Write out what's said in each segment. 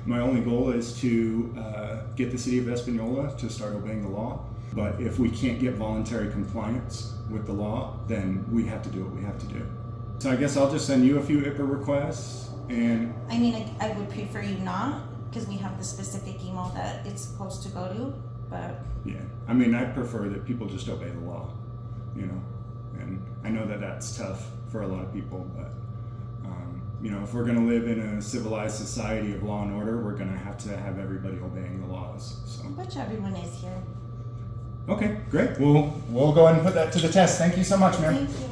My only goal is to get the city of Espanola to start obeying the law. But if we can't get voluntary compliance with the law, then we have to do what we have to do. So I guess I'll just send you a few IPA requests. And I mean, I would prefer you not, because we have the specific email that it's supposed to go to, but... Yeah, I mean, I prefer that people just obey the law, you know, and I know that that's tough for a lot of people, but, you know, if we're going to live in a civilized society of law and order, we're going to have everybody obeying the laws, so. Which everyone is here. Okay, great. We'll go ahead and put that to the test. Thank you so much, ma'am. Thank you.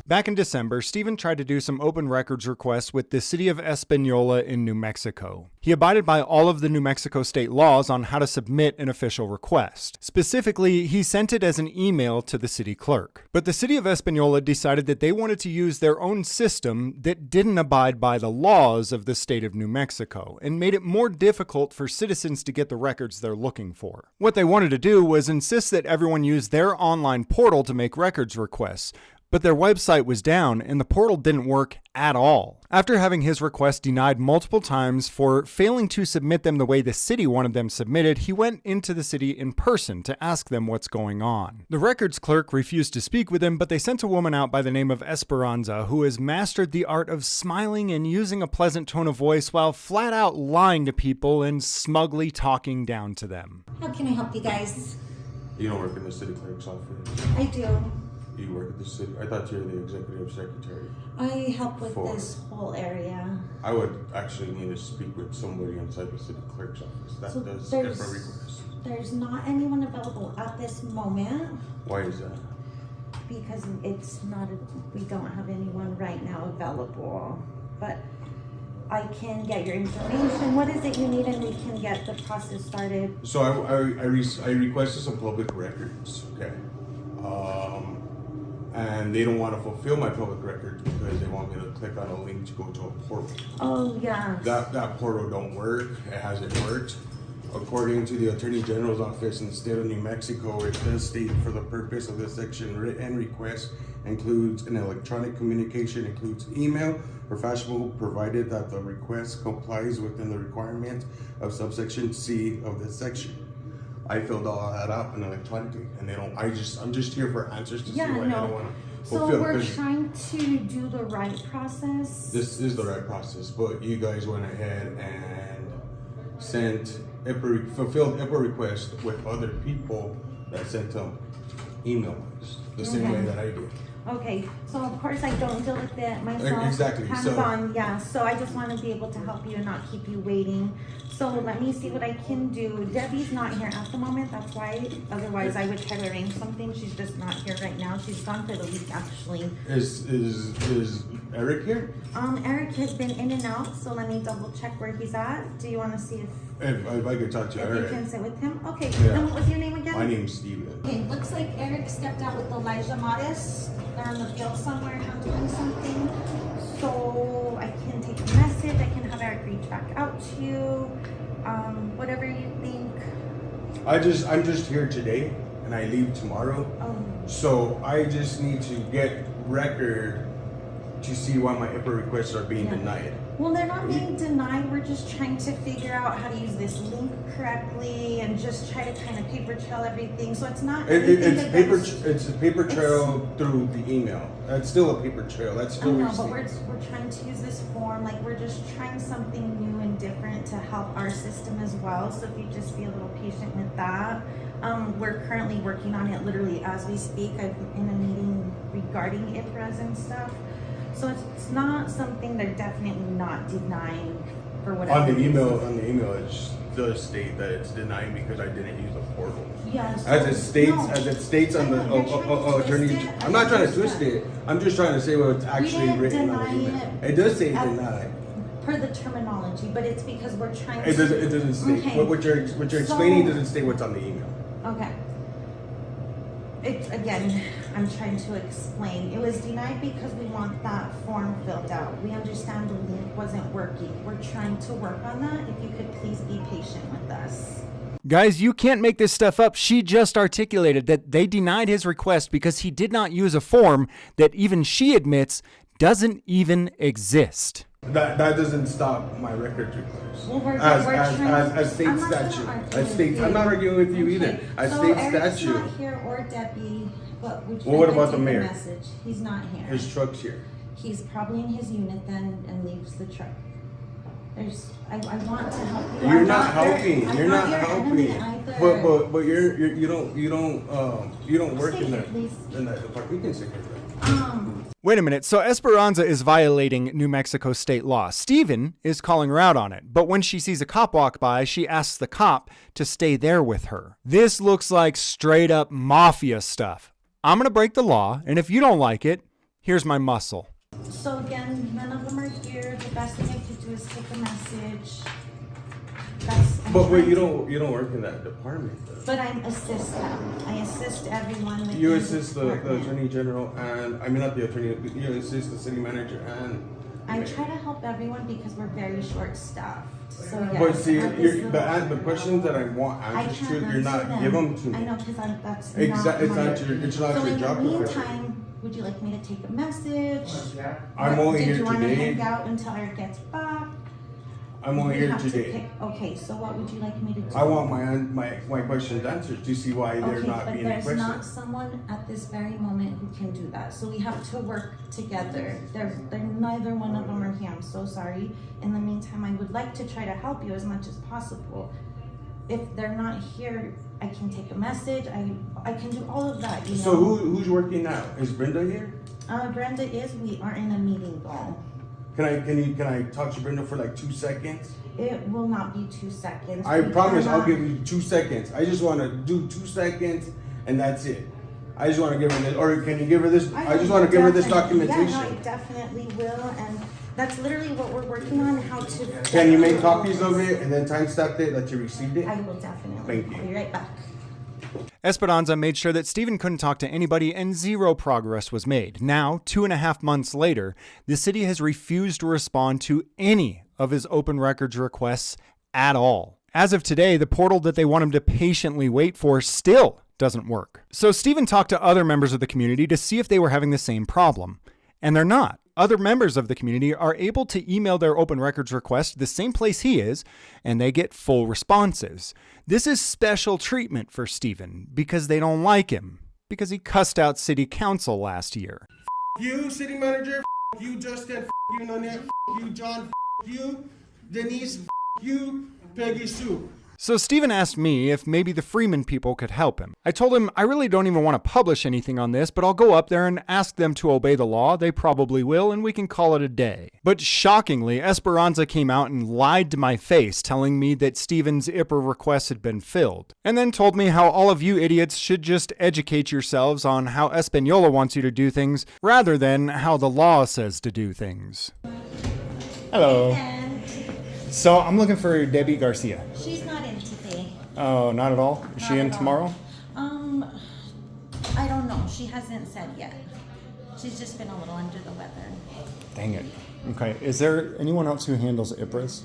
Back in December, Stephen tried to do some open records requests with the city of Espanola in New Mexico. He abided by all of the New Mexico state laws on how to submit an official request. Specifically, he sent it as an email to the city clerk. But the city of Espanola decided that they wanted to use their own system that didn't abide by the laws of the state of New Mexico and made it more difficult for citizens to get the records they're looking for. What they wanted to do was insist that everyone use their online portal to make records requests, but their website was down and the portal didn't work at all. After having his request denied multiple times for failing to submit them the way the city wanted them submitted, he went into the city in person to ask them what's going on. The records clerk refused to speak with him, but they sent a woman out by the name of Esperanza who has mastered the art of smiling and using a pleasant tone of voice while flat out lying to people and smugly talking down to them. How can I help you guys? You don't work in the city clerk's office. I do. You work at the city. I thought you were the executive secretary. I help with this whole area. I would actually need to speak with somebody inside the city clerk's office. That So does there's- different requests. There's not anyone available at this moment Why is that? because it's not, we don't have anyone right now available. But I can get your information. What is it you need and we can get the process started? So I requested some public records. Okay. And they don't want to fulfill my public records because they want me to click on a link to go to a portal. Oh, yeah. That portal don't work. It hasn't worked. According to the Attorney General's office in the state of New Mexico, it does state for the purpose of this section, written request includes an electronic communication, includes email or faxable, provided that the request complies within the requirement of subsection C of this section. I filled all that out and electronically, and they don't. I'm just here for answers to see why they don't want to So fulfill. we're trying to do the right process. This is the right process, but you guys went ahead and fulfilled IPA requests with other people that sent them emails the same way that I did. Okay, so of course I don't deal with it myself. Exactly. Hands-on, yeah. So I just want to be able to help you and not keep you waiting. So let me see what I can do. Debbie's not here at the moment, that's why. Otherwise I would try to arrange something. She's just not here right now. She's gone for the week actually. Is Eric here? Eric has been in and out, so let me double check where he's at. Do you want to see If I could talk to if Eric. you can sit with him? Okay, Yeah. and what was your name again? My name's Steven. Okay, looks like Eric stepped out with Realjamesfreeman. They're on the field somewhere handling something. So I can take a message. I can have Eric reach back out to you. Whatever you think. I'm just here today and I leave tomorrow. Um, So I just need to get record to see why my IPA requests are being denied. Well, they're not being denied. We're just trying to figure out how to use this link correctly and just try to kind of paper trail everything. So it's not. It's a paper trail through the email. That's still a paper trail. That's I still know, but received. we're trying to use this form. Like we're just trying something new and different to help our system as well. So if you just be a little patient with that. We're currently working on it literally as we speak. I'm in a meeting regarding IPRAs and stuff. So it's not something they're definitely not denying for whatever. On the email, it does state that it's denying because I didn't use the portal. Yes. As it states on the attorney. I'm not trying to twist it. I'm just trying to say what's actually didn't written on the deny email. it It does say at- denied. Per the terminology, but it's because we're trying It doesn't state. Okay. What you're explaining doesn't state what's on the email. Okay. It's again, I'm trying to explain. It was denied because we want that form filled out. We understand the link wasn't working. We're trying to work on that. If you could please be patient with us. Guys, you can't make this stuff up. She just articulated that they denied his request because he did not use a form that even she admits doesn't even exist. That doesn't stop my records request. Well, we're as trying, state I'm not gonna statute. argue As state, with I'm not arguing with you Okay, either. As so state Eric's statute. not here, or Debbie, but would you Well, what like to about the take a mayor? message? He's not here. His truck's here. He's probably in his unit then and leaves the truck. I want to help you. You're I'm not helping. I'm You're not your helping. enemy either. But you don't work Stay in here, that please. department. We can sit here. Wait a minute, so Esperanza is violating New Mexico state law. Steven is calling her out on it, but when she sees a cop walk by, she asks the cop to stay there with her. This looks like straight up mafia stuff. I'm gonna break the law, and if you don't like it, here's my muscle. So again, none of them are here. The best thing I could do is take a message. But you don't work in that department. Though. But I assist them. I assist everyone. Within You assist the department. attorney general and I mean not the attorney. You assist the city manager and. I try to help everyone because we're very short-staffed. So yes. But see, at this level, the questions that I want I answers can't to, you're not answer give them. them to me. I know because that's It's not not my... your So your in job the profession. meantime, would you like me to take a message? I'm only Did here you want to today. hang out until Eric gets back? I'm only We here have to today. pick- Okay, so what would you like me to do? I want my questions answered to see why they're Okay, not but being there's not requested. someone at this very moment who can do that. So we have to work together. They're neither one of them are here. I'm so sorry. In the meantime, I would like to try to help you as much as possible. If they're not here, I can take a message. I can do all of that. You know? So who's working now? Is Brenda here? Brenda is. We are in a meeting though. Can I talk to Brenda for like 2 seconds? It will not be 2 seconds. I We promise I'll cannot- give you 2 seconds. I just want to do 2 seconds and that's it. I just want to give her this, or can you give her this? I just want to give her this definitely- documentation. Yeah, no, I definitely will, and that's literally what we're working on. How to? Can you make copies of it and then timestamp it that you received it? I will definitely. Thank you. I'll be right back. Esperanza made sure that Steven couldn't talk to anybody and zero progress was made. Now, 2.5 months later, the city has refused to respond to any of his open records requests at all. As of today, the portal that they want him to patiently wait for still doesn't work. So Steven talked to other members of the community to see if they were having the same problem. And they're not. Other members of the community are able to email their open records request to the same place he is, and they get full responses. This is special treatment for Steven because they don't like him, because he cussed out city council last year. You, city manager, you, Justin, you, Nanette, you, John, you, Denise, you, Peggy Sue. So Steven asked me if maybe the Freeman people could help him. I told him I really don't even want to publish anything on this, but I'll go up there and ask them to obey the law. They probably will, and we can call it a day. But shockingly, Esperanza came out and lied to my face, telling me that Steven's IPR request had been filled, and then told me how all of you idiots should just educate yourselves on how Espanola wants you to do things, rather than how the law says to do things. Hello. And So I'm looking for Debbie Garcia. she's not in today. Oh, not at all? Is she Not in at all. tomorrow? I don't know. She hasn't said yet. She's just been a little under the weather. Dang it. Okay. Is there anyone else who handles IPRAs?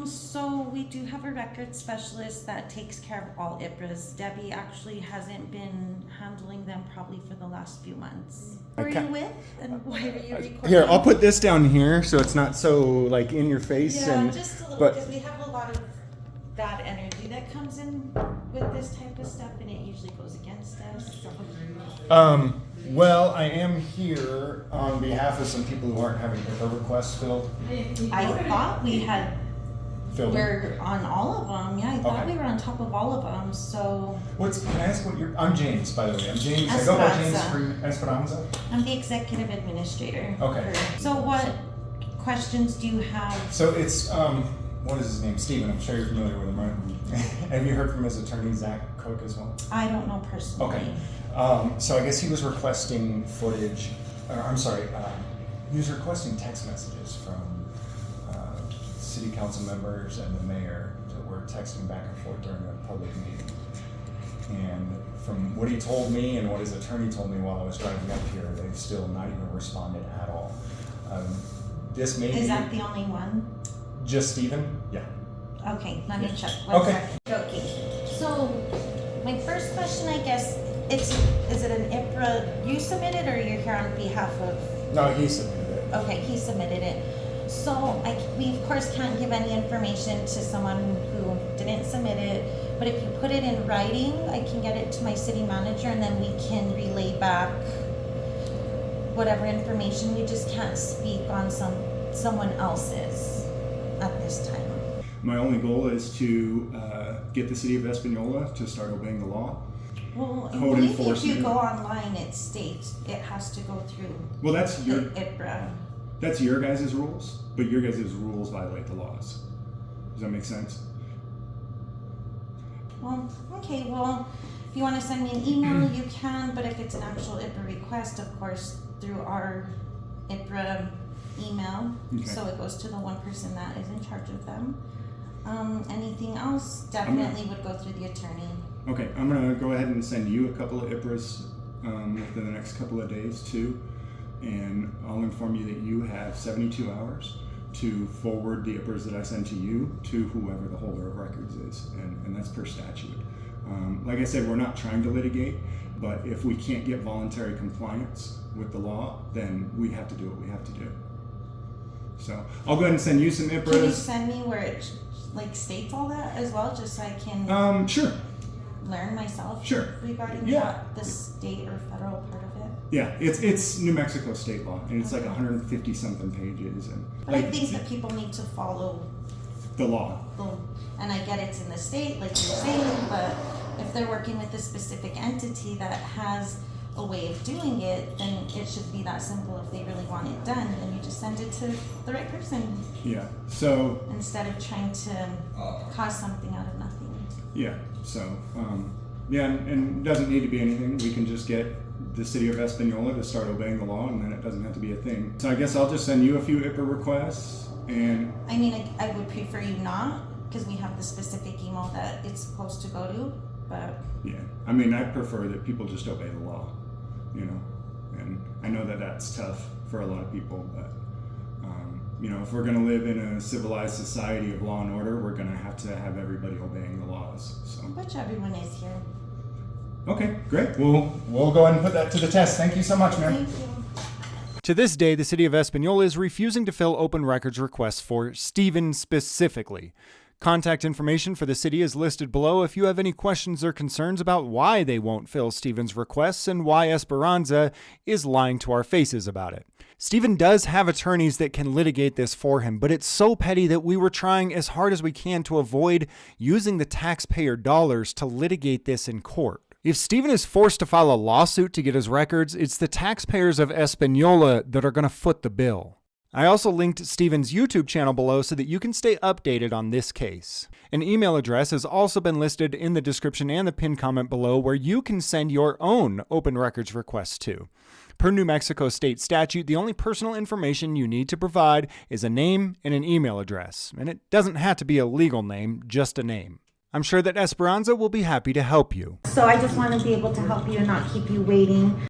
So we do have a record specialist that takes care of all IPRAs. Debbie actually hasn't been handling them probably for the last few months. Who are Okay. you with? And why are you recording? Here, I'll put this down here so it's not so like in your face. Yeah, and just a little, but because we have a lot of bad energy that comes in with this type of stuff, and it usually goes against us. So. well, I am here on behalf of some people who aren't having IPRA requests filled. I thought we had. Filled. We're on all of them. Yeah, I thought Okay. we were on top of all of them. So Can I ask what you're? I'm James, by the way. I'm James. I go by James Esperanza. Freeman. Esperanza. I'm the executive administrator. Okay. So what questions do you have? So it's what is his name? Steven. I'm sure you're familiar with him, right? Have you heard from his attorney Zach Cook as well? I don't know personally. Okay. So I guess he was requesting footage, or I'm sorry, he was requesting text messages from city council members and the mayor that were texting back and forth during a public meeting. And from what he told me and what his attorney told me while I was driving up here, they've still not even responded at all. This may Is be that the only one? just Steven? Yeah. Okay, let me check. Okay. Okay. So my first question, I guess, is it an IPRA you submitted or you're here on behalf of? No, he submitted it. Okay, he submitted it. So we of course can't give any information to someone who didn't submit it, but if you put it in writing, I can get it to my city manager and then we can relay back whatever information. We just can't speak on someone else's at this time. My only goal is to get the city of Espanola to start obeying the law. Well, I Code believe if enforcement. you go online, it states it has to go through Well, that's the your IPRA. that's your guys' rules, but your guys' rules violate the laws. Does that make sense? Well, okay, well, if you want to send me an email, you can, but if it's an actual IPRA request, of course, through our IPRA email, Okay. so it goes to the one person that is in charge of them. Anything else definitely would go through the attorney. Okay, I'm gonna go ahead and send you a couple of IPRAs within the next couple of days too, and I'll inform you that you have 72 hours to forward the IPRAs that I send to you to whoever the holder of records is, and that's per statute. Like I said, we're not trying to litigate, but if we can't get voluntary compliance with the law, then we have to do what we have to do. So I'll go ahead and send you some Can you IPRAs. send me where it states all that as well, just so I can Sure. learn myself Sure. regarding Yeah. the state or federal part of it? Yeah, it's New Mexico state law, and it's like 150 something pages, and But I think that people need to follow the law. and I get it's in the state, like you're saying, but if they're working with a specific entity that has a way of doing it, then it should be that simple. If they really want it done, then you just send it to the right person Yeah. So instead of trying to cause something out of nothing. yeah. So yeah, and it doesn't need to be anything. We can just get the city of Espanola to start obeying the law, and then it doesn't have to be a thing. So I guess I'll just send you a few IPRA requests, and I mean, I would prefer you not, because we have the specific email that it's supposed to go to, but yeah, I mean, I prefer that people just obey the law, you know, and I know that that's tough for a lot of people, but you know, if we're going to live in a civilized society of law and order, we're going to have everybody obeying the laws. So which everyone is here. okay, great. We'll go ahead and put that to the test. Thank you so much, ma'am. Thank you. To this day, the city of Espanola is refusing to fill open records requests for Stephen specifically. Contact information for the city is listed below if you have any questions or concerns about why they won't fill Stephen's requests and why Esperanza is lying to our faces about it. Stephen does have attorneys that can litigate this for him, but it's so petty that we were trying as hard as we can to avoid using the taxpayer dollars to litigate this in court. If Stephen is forced to file a lawsuit to get his records, it's the taxpayers of Espanola that are going to foot the bill. I also linked Stephen's YouTube channel below so that you can stay updated on this case. An email address has also been listed in the description and the pinned comment below where you can send your own open records requests to. Per New Mexico state statute, the only personal information you need to provide is a name and an email address, and it doesn't have to be a legal name, just a name. I'm sure that Esperanza will be happy to help you. So I just want to be able to help you and not keep you waiting.